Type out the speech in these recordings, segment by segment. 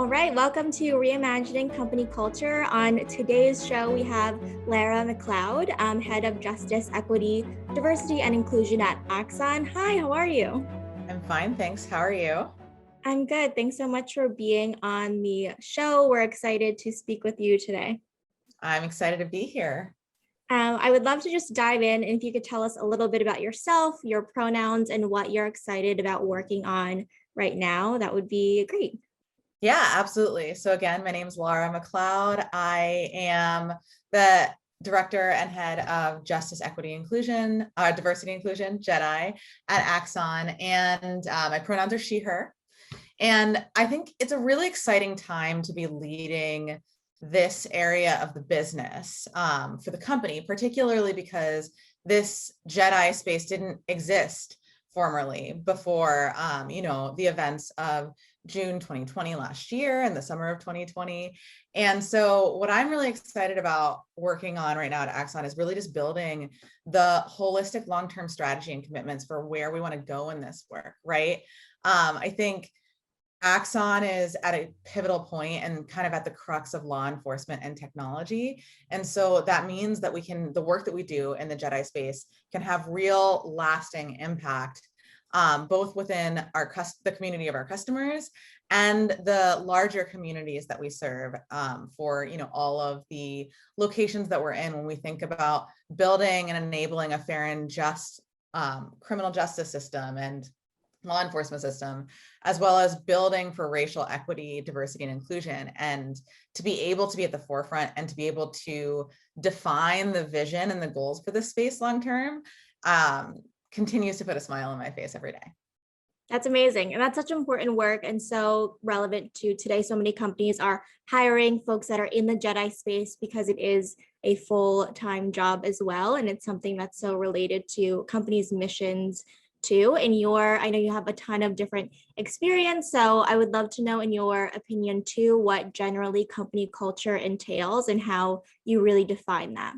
right, welcome to Reimagining Company Culture. On today's show, we have Lara McLeod, Head of Justice, Equity, Diversity, and Inclusion at Axon. Hi, how are you? I'm fine, thanks. How are you? I'm good. Thanks so much for being on the show. We're excited to speak with you today. I'm excited to be here. I would love to just dive in, and if you could tell us a little bit about yourself, your pronouns, and what you're excited about working on right now, that would be great. Yeah, absolutely. So again, my name is Lara McLeod. I am the Director and Head of Justice, Equity, Inclusion, Diversity, Inclusion, JEDI at Axon. And my pronouns are she, her. And I think it's a really exciting time to be leading this area of the business for the company, particularly because this JEDI space didn't exist formerly before, the events of June 2020 last year and the summer of 2020. And so what I'm really excited about working on right now at Axon is really just building the holistic long-term strategy and commitments for where we want to go in this work, right? I think Axon is at a pivotal point and kind of at the crux of law enforcement and technology. And so that means that the work that we do in the JEDI space can have real lasting impact, both within the community of our customers and the larger communities that we serve, for all of the locations that we're in when we think about building and enabling a fair and just criminal justice system and law enforcement system, as well as building for racial equity, diversity, and inclusion. And to be able to be at the forefront and to be able to define the vision and the goals for this space long term continues to put a smile on my face every day. That's amazing. And that's such important work and so relevant to today. So many companies are hiring folks that are in the JEDI space because it is a full-time job as well. And it's something that's so related to companies' missions too. I know you have a ton of different experience. So I would love to know, in your opinion too, what generally company culture entails and how you really define that.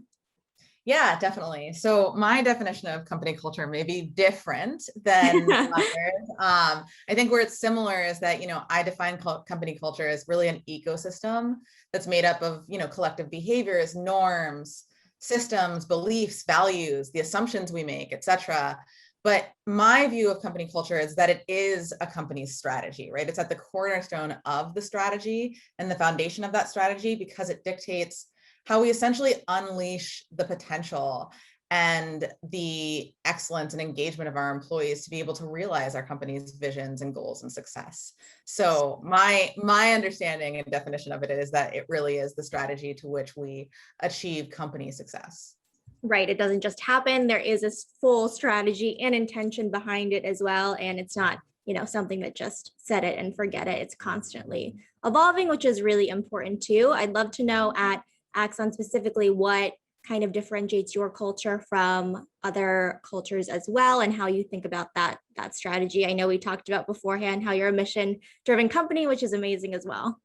Yeah, definitely. So my definition of company culture may be different than others. I think where it's similar is that, I define company culture as really an ecosystem that's made up of, collective behaviors, norms, systems, beliefs, values, the assumptions we make, et cetera. But my view of company culture is that it is a company's strategy, right? It's at the cornerstone of the strategy and the foundation of that strategy because it dictates how we essentially unleash the potential and the excellence and engagement of our employees to be able to realize our company's visions and goals and success. So my understanding and definition of it is that it really is the strategy to which we achieve company success. Right. It doesn't just happen. There is a full strategy and intention behind it as well. And it's not, something that just set it and forget it. It's constantly evolving, which is really important too. I'd love to know at Axon specifically what kind of differentiates your culture from other cultures as well, and how you think about that strategy. I know we talked about beforehand how you're a mission-driven company, which is amazing as well.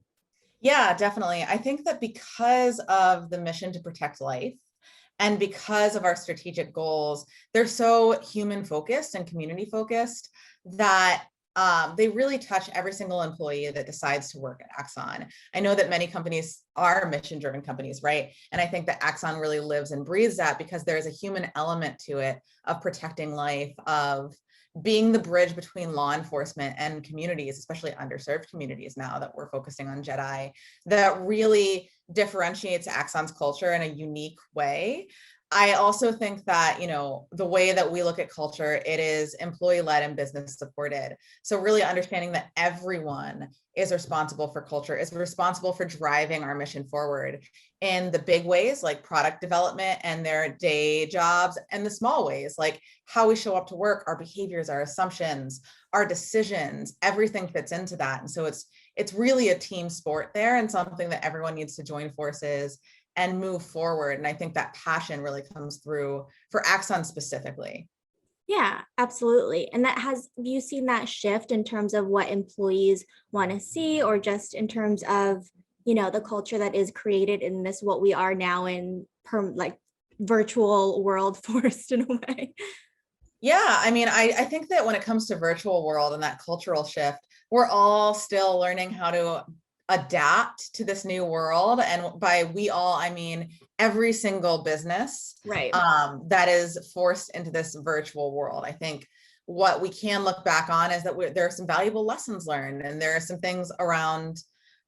Yeah, definitely. I think that because of the mission to protect life, and because of our strategic goals, they're so human focused and community focused that they really touch every single employee that decides to work at Axon. I know that many companies are mission-driven companies, right? And I think that Axon really lives and breathes that because there's a human element to it of protecting life, of being the bridge between law enforcement and communities, especially underserved communities now that we're focusing on JEDI, that really differentiates Axon's culture in a unique way. I also think that, the way that we look at culture, it is employee-led and business supported. So really understanding that everyone is responsible for culture, is responsible for driving our mission forward in the big ways like product development and their day jobs, and the small ways like how we show up to work, our behaviors, our assumptions, our decisions, everything fits into that. And so it's really a team sport there, and something that everyone needs to join forces and move forward. And I think that passion really comes through for Axon specifically. Yeah, absolutely. And have you seen that shift in terms of what employees want to see, or just in terms of, the culture that is created in this, what we are now in virtual world forced in a way? Yeah, I mean, I think that when it comes to virtual world and that cultural shift, we're all still learning how to adapt to this new world. And by we all, I mean every single business Right. that is forced into this virtual world. I think what we can look back on is that there are some valuable lessons learned, and there are some things around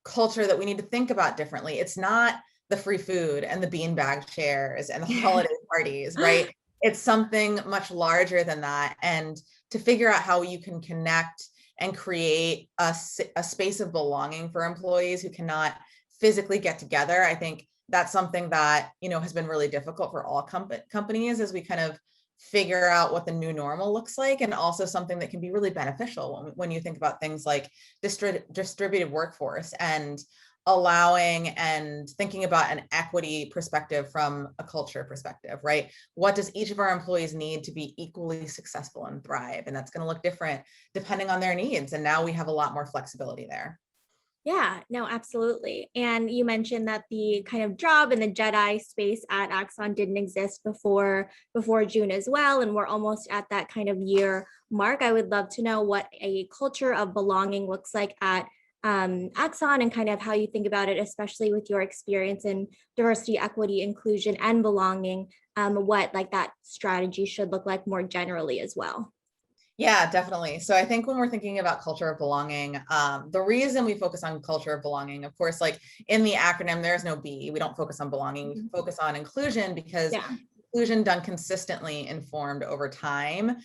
culture that we need to think about differently. It's not the free food and the beanbag chairs and the holiday parties, right? It's something much larger than that. And to figure out how you can connect and create a space of belonging for employees who cannot physically get together, I think that's something that, you know, has been really difficult for all companies as we kind of figure out what the new normal looks like, and also something that can be really beneficial when you think about things like distributed workforce and allowing and thinking about an equity perspective from a culture perspective, right? What does each of our employees need to be equally successful and thrive? And that's going to look different depending on their needs. And now we have a lot more flexibility there. Yeah, no, absolutely. And you mentioned that the kind of job in the JEDI space at Axon didn't exist before June as well. And we're almost at that kind of year mark. I would love to know what a culture of belonging looks like at Axon, and kind of how you think about it, especially with your experience in diversity, equity, inclusion, and belonging, what like that strategy should look like more generally as well. Yeah, definitely. So I think when we're thinking about culture of belonging, the reason we focus on culture of belonging, of course, like in the acronym, there's no B. We don't focus on belonging, we focus on inclusion, because inclusion done consistently, informed over time,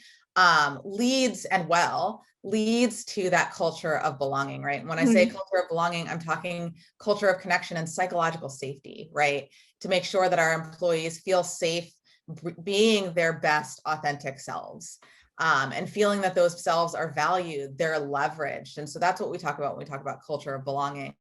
leads to that culture of belonging, right? When I say culture of belonging, I'm talking culture of connection and psychological safety, right? To make sure that our employees feel safe being their best authentic selves. And feeling that those selves are valued, they're leveraged. And so that's what we talk about when we talk about culture of belonging.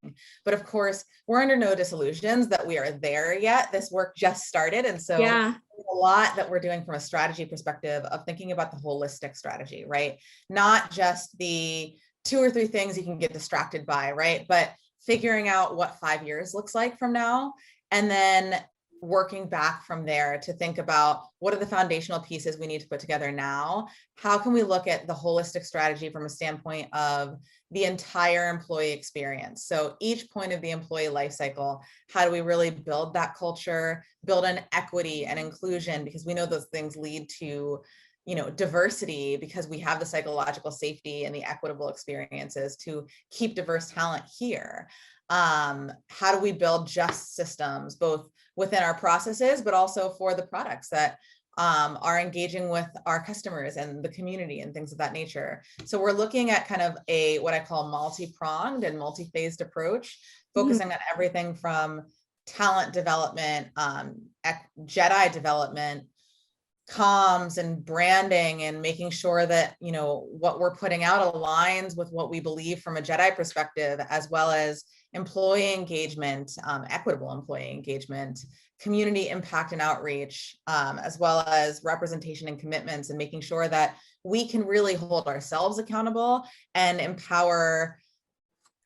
But of course, we're under no disillusions that we are there yet. This work just started. And so a lot that we're doing from a strategy perspective of thinking about the holistic strategy, right? Not just the 2 or 3 things you can get distracted by, right? But figuring out what 5 years looks like from now, and then working back from there to think about what are the foundational pieces we need to put together now? How can we look at the holistic strategy from a standpoint of the entire employee experience? So each point of the employee life cycle, how do we really build that culture, build an equity and inclusion? Because we know those things lead to, you know, diversity, because we have the psychological safety and the equitable experiences to keep diverse talent here. How do we build just systems, both within our processes, but also for the products that are engaging with our customers and the community and things of that nature? So we're looking at kind of a, what I call multi-pronged and multi-phased approach, focusing on everything from talent development, JEDI development, comms and branding, and making sure that, you know, what we're putting out aligns with what we believe from a JEDI perspective, as well as employee engagement, equitable employee engagement, community impact and outreach, as well as representation and commitments, and making sure that we can really hold ourselves accountable and empower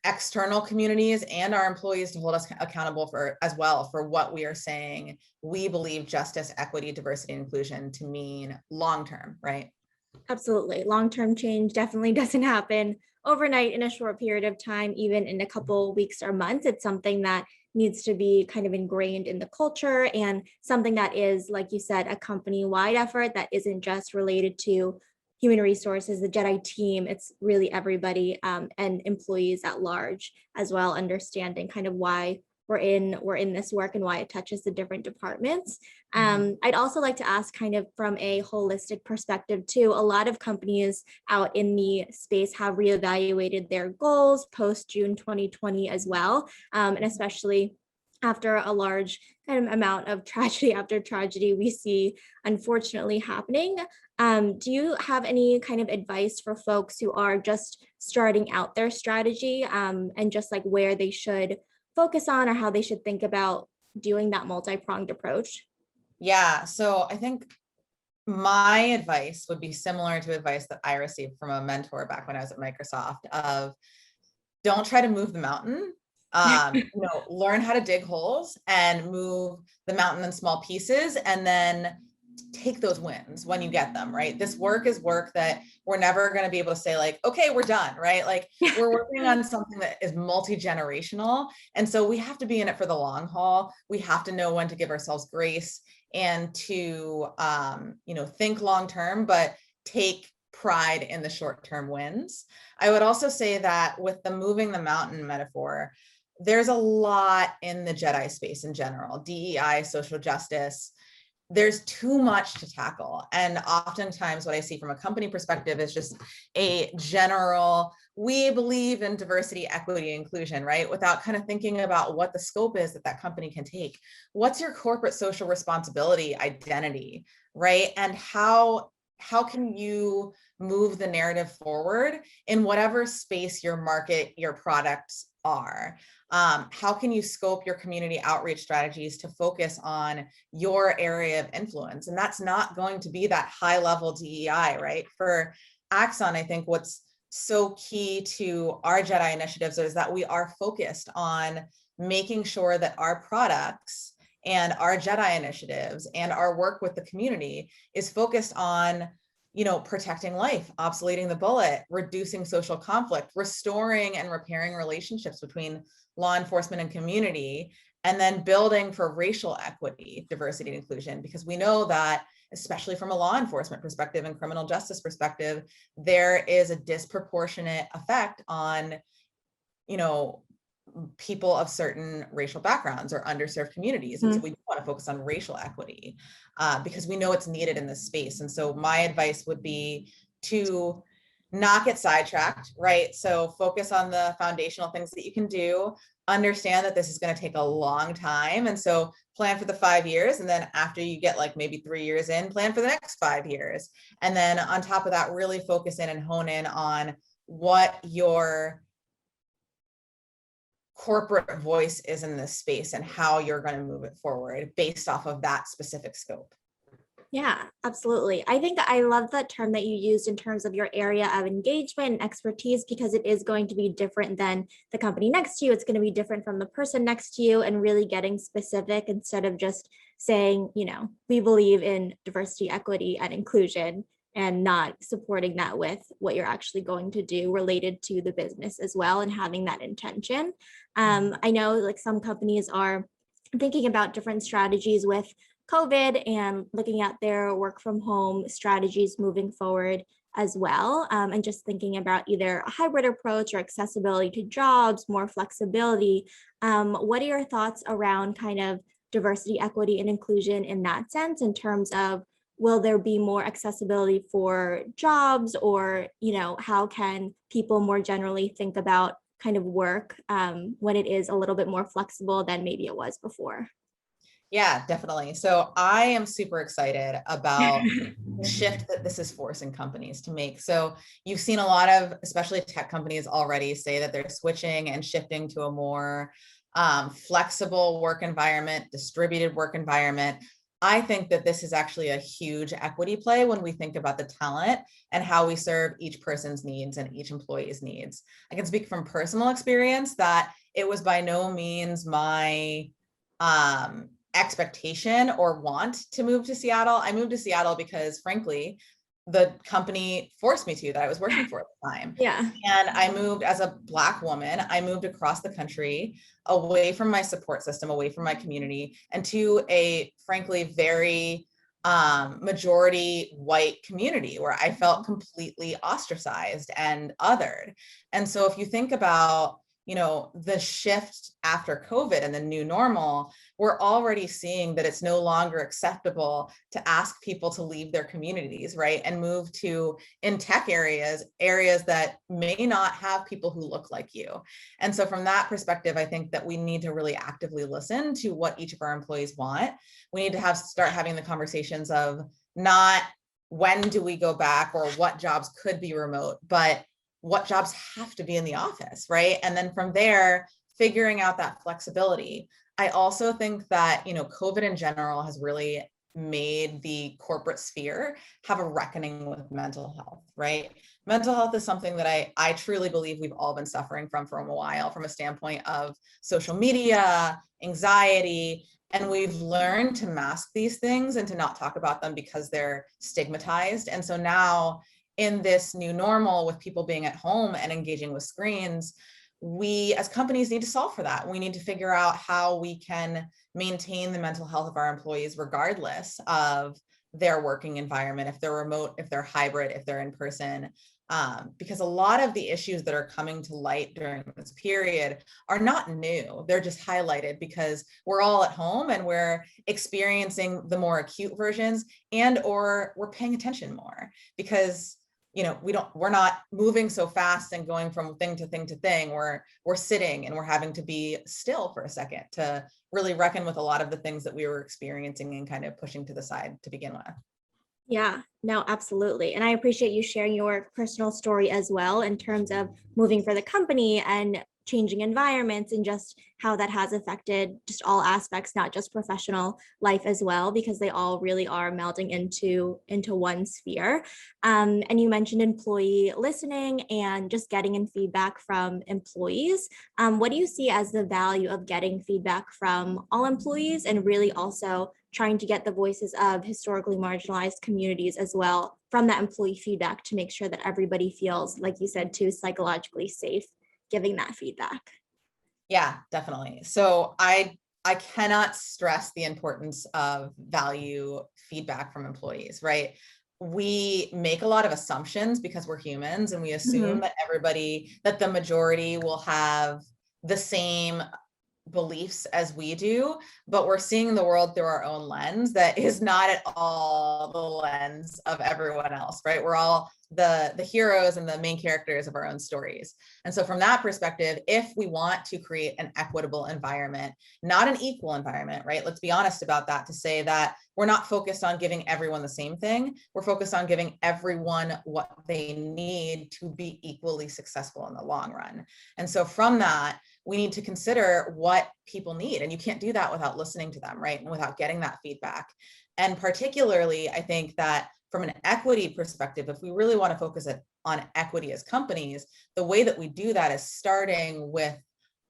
external communities and our employees to hold us accountable for as well for what we are saying we believe justice, equity, diversity, and inclusion to mean long-term, right? Absolutely. Long-term change definitely doesn't happen overnight in a short period of time, even in a couple weeks or months. It's something that needs to be kind of ingrained in the culture, and something that is, like you said, a company-wide effort that isn't just related to human resources, the JEDI team. It's really everybody, and employees at large as well, understanding kind of why we're in this work and why it touches the different departments. I'd also like to ask, kind of from a holistic perspective too, a lot of companies out in the space have reevaluated their goals post June 2020 as well, and especially after a large kind of amount of tragedy after tragedy we see unfortunately happening. Do you have any kind of advice for folks who are just starting out their strategy, and just like where they should focus on, or how they should think about doing that multi-pronged approach? Yeah, so I think my advice would be similar to advice that I received from a mentor back when I was at Microsoft of, don't try to move the mountain. You know, learn how to dig holes and move the mountain in small pieces, and then take those wins when you get them, right? This work is work that we're never going to be able to say like, okay, we're done, right? Like we're working on something that is multi-generational. And so we have to be in it for the long haul. We have to know when to give ourselves grace and to, think long-term, but take pride in the short-term wins. I would also say that with the moving the mountain metaphor, there's a lot in the JEDI space in general, DEI, social justice. There's too much to tackle. And oftentimes what I see from a company perspective is just a general, we believe in diversity, equity, inclusion, right? Without kind of thinking about what the scope is that that company can take. What's your corporate social responsibility identity, right? And how can you move the narrative forward in whatever space your market, your products are? How can you scope your community outreach strategies to focus on your area of influence? And that's not going to be that high level DEI, right? For Axon, I think what's so key to our JEDI initiatives is that we are focused on making sure that our products and our JEDI initiatives and our work with the community is focused on protecting life, obsoleting the bullet, reducing social conflict, restoring and repairing relationships between law enforcement and community, and then building for racial equity, diversity, and inclusion, because we know that, especially from a law enforcement perspective and criminal justice perspective, there is a disproportionate effect on, people of certain racial backgrounds or underserved communities. And so we want to focus on racial equity because we know it's needed in this space. And so my advice would be to not get sidetracked, right? So focus on the foundational things that you can do, understand that this is going to take a long time. And so plan for the 5 years. And then after you get like maybe 3 years in, plan for the next 5 years. And then on top of that, really focus in and hone in on what your corporate voice is in this space and how you're going to move it forward based off of that specific scope. Yeah, absolutely. I think I love that term that you used in terms of your area of engagement and expertise, because it is going to be different than the company next to you. It's going to be different from the person next to you, and really getting specific instead of just saying, we believe in diversity, equity, and inclusion, and not supporting that with what you're actually going to do related to the business as well, and having that intention. I know like some companies are thinking about different strategies with COVID and looking at their work from home strategies moving forward as well. And just thinking about either a hybrid approach or accessibility to jobs, more flexibility. What are your thoughts around kind of diversity, equity, and inclusion in that sense, in terms of, will there be more accessibility for jobs, or, how can people more generally think about kind of work when it is a little bit more flexible than maybe it was before? Yeah, definitely. So I am super excited about the shift that this is forcing companies to make. So you've seen a lot of, especially tech companies already, say that they're switching and shifting to a more flexible work environment, distributed work environment. I think that this is actually a huge equity play when we think about the talent and how we serve each person's needs and each employee's needs. I can speak from personal experience that it was by no means my expectation or want to move to Seattle. I moved to Seattle because, frankly, the company forced me to, that I was working for at the time. Yeah. And I moved as a Black woman. I moved across the country, away from my support system, away from my community, and to a, frankly, very majority white community where I felt completely ostracized and othered. And so if you think about, the shift after COVID and the new normal, we're already seeing that it's no longer acceptable to ask people to leave their communities, right? And move to, in tech areas that may not have people who look like you. And so from that perspective, I think that we need to really actively listen to what each of our employees want. We need to start having the conversations of not when do we go back or what jobs could be remote, but what jobs have to be in the office, right? And then from there, figuring out that flexibility. I also think that, COVID in general has really made the corporate sphere have a reckoning with mental health, right? Mental health is something that I truly believe we've all been suffering from a while, from a standpoint of social media, anxiety, And we've learned to mask these things and to not talk about them because they're stigmatized. And so now in this new normal with people being at home and engaging with screens, we as companies need to solve for that. We need to figure out how we can maintain the mental health of our employees regardless of their working environment, if they're remote, if they're hybrid, if they're in person. Because a lot of the issues that are coming to light during this period are not new. They're just highlighted because we're all at home and we're experiencing the more acute versions, and or we're paying attention more because we're not moving so fast and going from thing to thing to thing. We're sitting and we're having to be still for a second to really reckon with a lot of the things that we were experiencing and kind of pushing to the side to begin with. Yeah, no, absolutely. And I appreciate you sharing your personal story as well in terms of moving for the company and changing environments and just how that has affected just all aspects, not just professional life as well, because they all really are melding into one sphere. And you mentioned employee listening and just getting in feedback from employees. What do you see as the value of getting feedback from all employees and really also trying to get the voices of historically marginalized communities as well from that employee feedback to make sure that everybody feels, like you said, too, psychologically safe giving that feedback? Yeah, definitely. So I cannot stress the importance of value feedback from employees, right? We make a lot of assumptions because we're humans and we assume that the majority will have the same beliefs as we do, but we're seeing the world through our own lens that is not at all the lens of everyone else, right? We're all the heroes and the main characters of our own stories. And so from that perspective, if we want to create an equitable environment, not an equal environment, right? Let's be honest about that, to say that we're not focused on giving everyone the same thing. We're focused on giving everyone what they need to be equally successful in the long run. And so from that, we need to consider what people need. And you can't do that without listening to them, right? And without getting that feedback. And particularly, I think that from an equity perspective, if we really want to focus on equity as companies, the way that we do that is starting with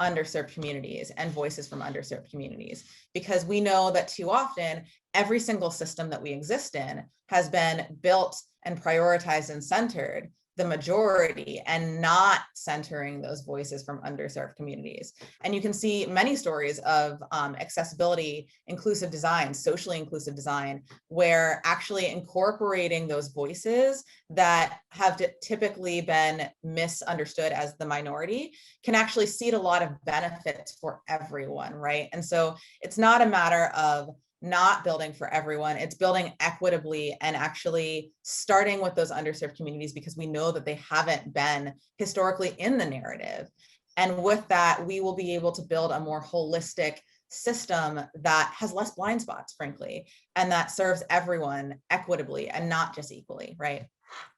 underserved communities and voices from underserved communities, because we know that too often, every single system that we exist in has been built and prioritized and centered the majority and not centering those voices from underserved communities. And you can see many stories of accessibility, inclusive design, socially inclusive design, where actually incorporating those voices that have typically been misunderstood as the minority can actually seed a lot of benefits for everyone, right? And so it's not a matter of not building for everyone, it's building equitably and actually starting with those underserved communities, because we know that they haven't been historically in the narrative. And with that, we will be able to build a more holistic system that has less blind spots, frankly, and that serves everyone equitably and not just equally, right?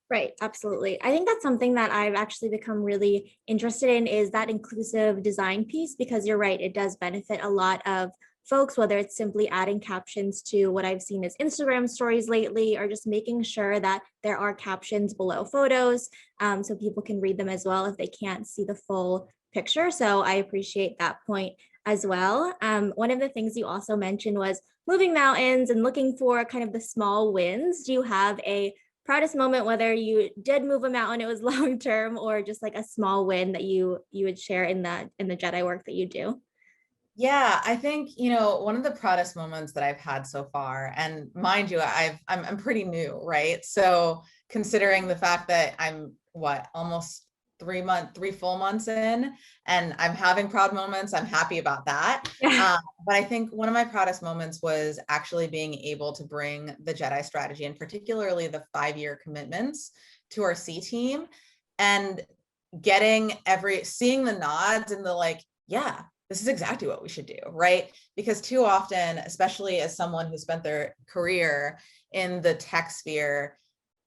Right, absolutely. I think that's something that I've actually become really interested in, is that inclusive design piece, because you're right, it does benefit a lot of folks, whether it's simply adding captions to what I've seen as Instagram stories lately, or just making sure that there are captions below photos so people can read them as well if they can't see the full picture. So I appreciate that point as well. One of the things you also mentioned was moving mountains and looking for kind of the small wins. Do you have a proudest moment, whether you did move a mountain, it was long term, or just like a small win that you would share in the JEDI work that you do? Yeah, I think, one of the proudest moments that I've had so far, and mind you, I'm pretty new, right? So considering the fact that I'm almost 3 full months in, and I'm having proud moments, I'm happy about that. Yeah. But I think one of my proudest moments was actually being able to bring the JEDI strategy, and particularly the 5-year commitments, to our C team, and seeing the nods and the like, yeah, this is exactly what we should do, right? Because too often, especially as someone who spent their career in the tech sphere,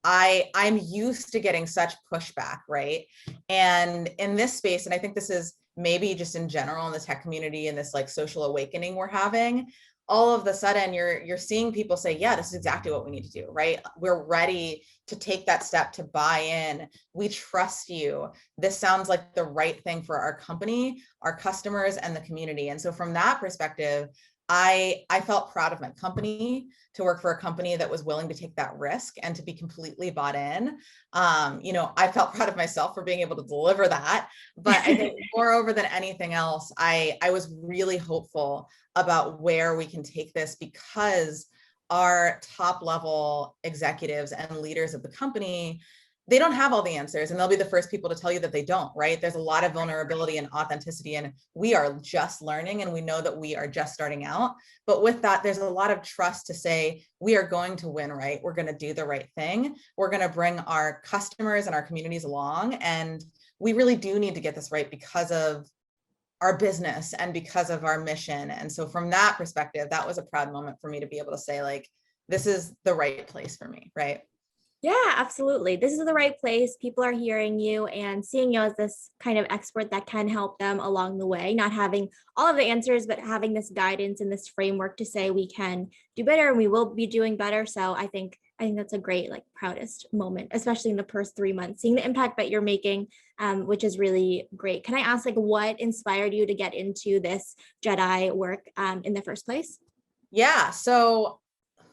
I'm used to getting such pushback, right? And in this space, and I think this is maybe just in general in the tech community and this like social awakening we're having, all of the sudden you're seeing people say, yeah, this is exactly what we need to do, right? We're ready to take that step to buy in. We trust you. This sounds like the right thing for our company, our customers, and the community. And so from that perspective, I felt proud of my company to work for a company that was willing to take that risk and to be completely bought in. I felt proud of myself for being able to deliver that. But I think moreover than anything else, I was really hopeful about where we can take this, because our top level executives and leaders of the company, they don't have all the answers, and they'll be the first people to tell you that they don't, right? There's a lot of vulnerability and authenticity, and we are just learning, and we know that we are just starting out. But with that, there's a lot of trust to say, we are going to win, right? We're going to do the right thing. We're going to bring our customers and our communities along. And we really do need to get this right because of our business and because of our mission. And so from that perspective, that was a proud moment for me to be able to say, like, this is the right place for me, right? Yeah, absolutely. This is the right place. People are hearing you and seeing you as this kind of expert that can help them along the way, not having all of the answers, but having this guidance and this framework to say we can do better and we will be doing better. So I think that's a great, like, proudest moment, especially in the first 3 months, seeing the impact that you're making, which is really great. Can I ask, like, what inspired you to get into this JEDI work in the first place? Yeah. So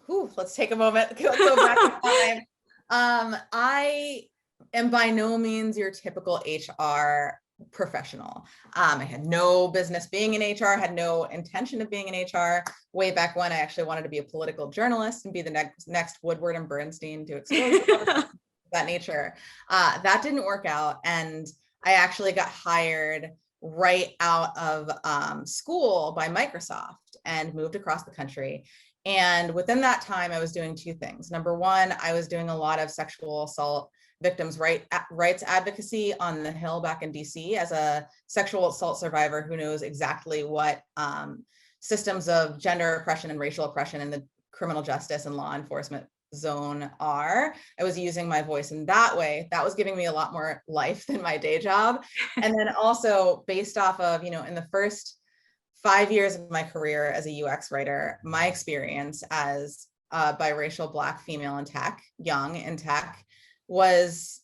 let's take a moment. Let's go back in time. I am by no means your typical HR professional. I had no business being in HR, had no intention of being in HR. Way back when, I actually wanted to be a political journalist and be the next Woodward and Bernstein to expose that nature. That didn't work out. And I actually got hired right out of school by Microsoft and moved across the country. And within that time, I was doing two things. Number one, I was doing a lot of sexual assault victims' rights advocacy on the Hill back in DC as a sexual assault survivor who knows exactly what systems of gender oppression and racial oppression in the criminal justice and law enforcement zone are. I was using my voice in that way. That was giving me a lot more life than my day job. And then also based off of, in the first 5 years of my career as a UX writer, my experience as a biracial Black female in tech, young in tech, was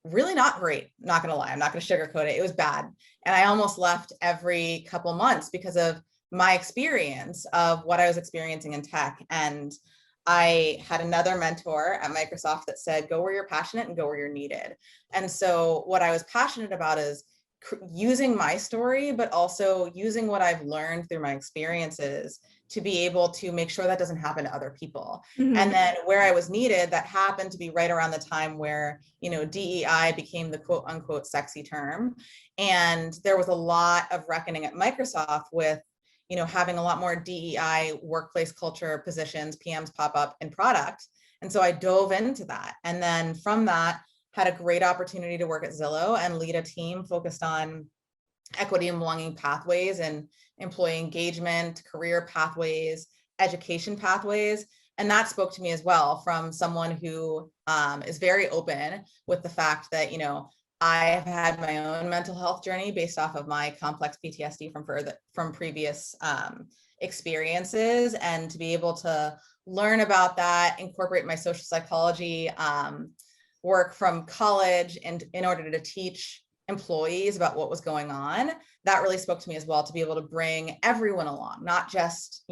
really not great. Not going to lie. I'm not going to sugarcoat it. It was bad. And I almost left every couple months because of my experience of what I was experiencing in tech. And I had another mentor at Microsoft that said, go where you're passionate and go where you're needed. And so what I was passionate about is using my story, but also using what I've learned through my experiences to be able to make sure that doesn't happen to other people. Mm-hmm. And then where I was needed, that happened to be right around the time where, DEI became the quote unquote sexy term. And there was a lot of reckoning at Microsoft with, having a lot more DEI workplace culture positions, PMs pop up in product. And so I dove into that. And then from that, had a great opportunity to work at Zillow and lead a team focused on equity and belonging pathways and employee engagement, career pathways, education pathways. And that spoke to me as well from someone who is very open with the fact that, I have had my own mental health journey based off of my complex PTSD from previous experiences, and to be able to learn about that, incorporate my social psychology work from college and in order to teach employees about what was going on. That really spoke to me as well, to be able to bring everyone along, not just,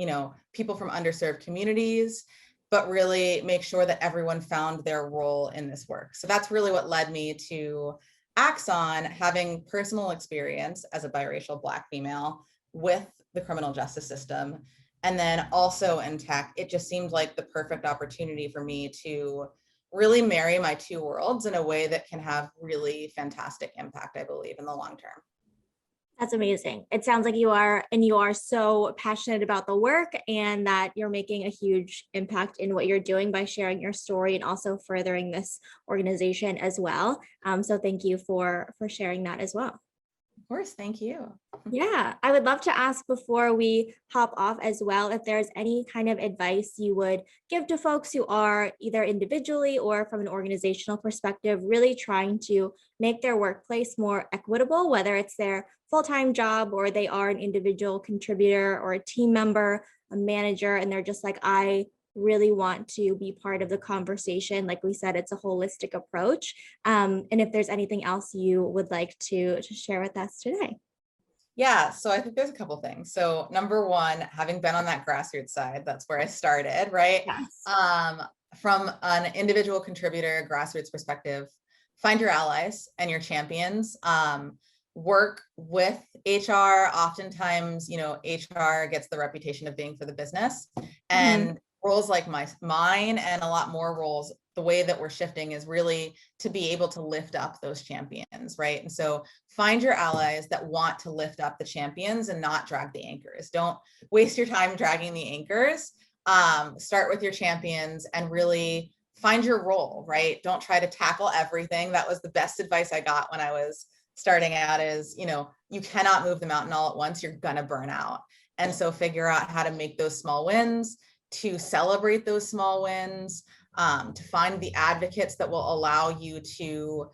people from underserved communities, but really make sure that everyone found their role in this work. So that's really what led me to Axon, having personal experience as a biracial Black female with the criminal justice system. And then also in tech, it just seemed like the perfect opportunity for me to really marry my two worlds in a way that can have really fantastic impact, I believe, in the long term. That's amazing. It sounds like you are so passionate about the work and that you're making a huge impact in what you're doing by sharing your story and also furthering this organization as well. So thank you for sharing that as well. Of course, thank you. Yeah, I would love to ask before we hop off as well, if there's any kind of advice you would give to folks who are either individually or from an organizational perspective, really trying to make their workplace more equitable, whether it's their full-time job or they are an individual contributor or a team member, a manager, and they're just like, I really want to be part of the conversation. Like we said, it's a holistic approach. And if there's anything else you would like to share with us today. Yeah, so I think there's a couple things. So number one, having been on that grassroots side, that's where I started, right? Yes. From an individual contributor grassroots perspective, find your allies and your champions. Work with HR. Oftentimes, HR gets the reputation of being for the business, and roles like mine and a lot more roles, the way that we're shifting is really to be able to lift up those champions, right? And so find your allies that want to lift up the champions and not drag the anchors. Don't waste your time dragging the anchors. Start with your champions and really find your role, right? Don't try to tackle everything. That was the best advice I got when I was starting out is, you cannot move the mountain all at once. You're gonna burn out. And so figure out how to make those small wins, to celebrate those small wins, to find the advocates that will allow you to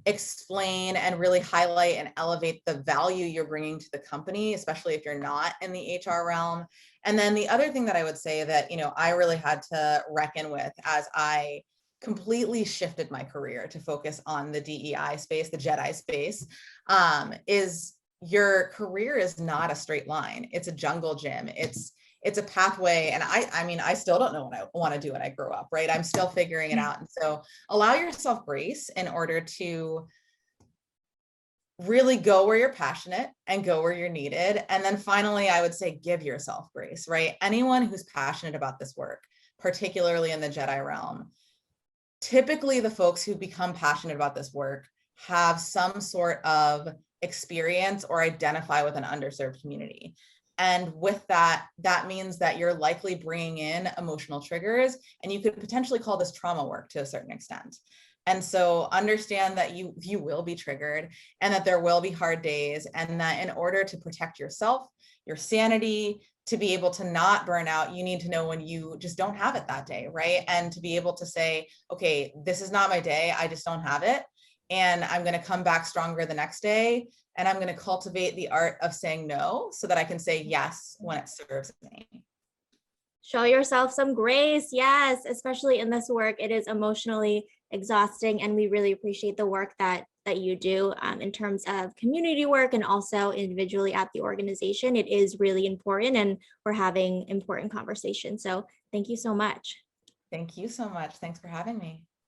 explain and really highlight and elevate the value you're bringing to the company, especially if you're not in the HR realm. And then the other thing that I would say that, I really had to reckon with as I completely shifted my career to focus on the DEI space, the JEDI space, is your career is not a straight line. It's a jungle gym. It's a pathway. And I still don't know what I want to do when I grow up, right? I'm still figuring it out. And so allow yourself grace in order to really go where you're passionate and go where you're needed. And then finally, I would say, give yourself grace, right? Anyone who's passionate about this work, particularly in the JEDI realm, typically the folks who become passionate about this work have some sort of experience or identify with an underserved community. And with that, that means that you're likely bringing in emotional triggers, and you could potentially call this trauma work to a certain extent. And so understand that you will be triggered and that there will be hard days, and that in order to protect yourself, your sanity, to be able to not burn out, you need to know when you just don't have it that day, right? And to be able to say, okay, this is not my day, I just don't have it. And I'm going to come back stronger the next day. And I'm going to cultivate the art of saying no so that I can say yes when it serves me. Show yourself some grace. Yes, especially in this work, it is emotionally exhausting, and we really appreciate the work that you do in terms of community work and also individually at the organization. It is really important, and we're having important conversations. So thank you so much. Thank you so much. Thanks for having me.